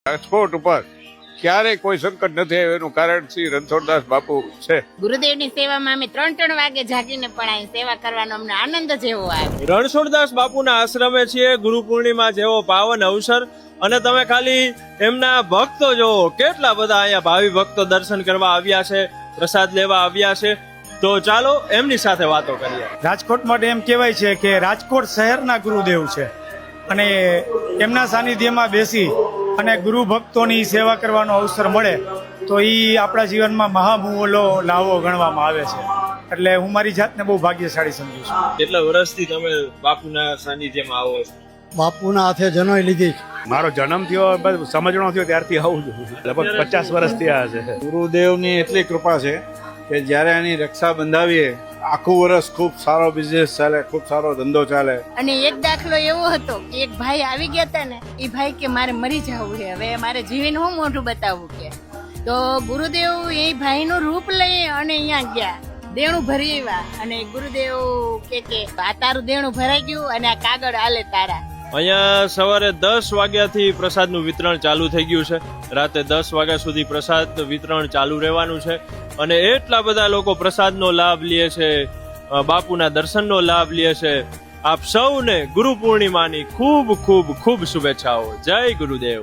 રાજકોટ ઉપર ક્યારેય કોઈ સંકટ નથી આવ્યું એનું કારણ શ્રી રણછોડદાસ બાપુ છે. ગુરુદેવની સેવામાં અમે 3 વાગે જાગીને પણ અહીં સેવા કરવાનો અમને આનંદ જ એવો આવ્યો. રણછોડદાસ બાપુના આશ્રમે છીએ, ગુરુ પૂર્ણિમા જેવો પાવન અવસર, અને તમે ખાલી એમના ભક્તો જોવો, કેટલા બધા અહીંયા ભાવિ ભક્તો દર્શન કરવા આવ્યા છે, પ્રસાદ લેવા આવ્યા છે. તો ચાલો એમની સાથે વાતો કરીએ. રાજકોટ માટે એમ કહેવાય છે કે રાજકોટ શહેરના ગુરુદેવ છે, અને એમના સાનિધ્યમાં બેસી અને ગુરુ ભક્તોની સેવા કરવાનો અવસર મળે તો એ આપણા જીવનમાં મહામૂલો લાવો ગણવામાં આવે છે. એટલે હું મારી જાતને બહુ ભાગ્યશાળી સમજુ છું. કેટલા વર્ષથી તમે બાપુના સાનિધ્યમાં આવો છો? બાપુના હાથે જનોઈ લીધી. મારો જન્મ થયો, સમજણો થયો ત્યારથી આવું છું. લગભગ 50 વર્ષથી આ છે. ગુરુદેવની એટલી કૃપા છે કે જ્યારે આની રક્ષા બંધાવીએ આખું વર્ષ ખૂબ સારો બિઝનેસ ચાલે, ખૂબ સારો ધંધો ચાલે. અને એક દાખલો એવો હતો કે એક ભાઈ આવી ગયા હતા ને, એ ભાઈ કે મારે મરી જવું છે, હવે મારે જીવીને હું મોઢું બતાવવું કે. તો ગુરુદેવ એ ભાઈનું રૂપ લઈ અને અહીંયા ગયા, દેણું ભરી આવ્યા, અને ગુરુદેવ કે આ તારું દેણું ભરાઈ ગયું અને આ કાગળ આલે તારા. અહીંયા સવારે 10 વાગ્યાથી પ્રસાદનું વિતરણ ચાલુ થઈ ગયું છે. રાતે 10 વાગ્યા સુધી પ્રસાદ વિતરણ ચાલુ રહેવાનું છે, અને એટલા બધા લોકો પ્રસાદનો લાભ લે છે, બાપુના દર્શનનો લાભ લે છે. આપ સૌને ગુરુ પૂર્ણિમાની ખૂબ ખૂબ ખૂબ શુભેચ્છાઓ. જય ગુરુદેવ.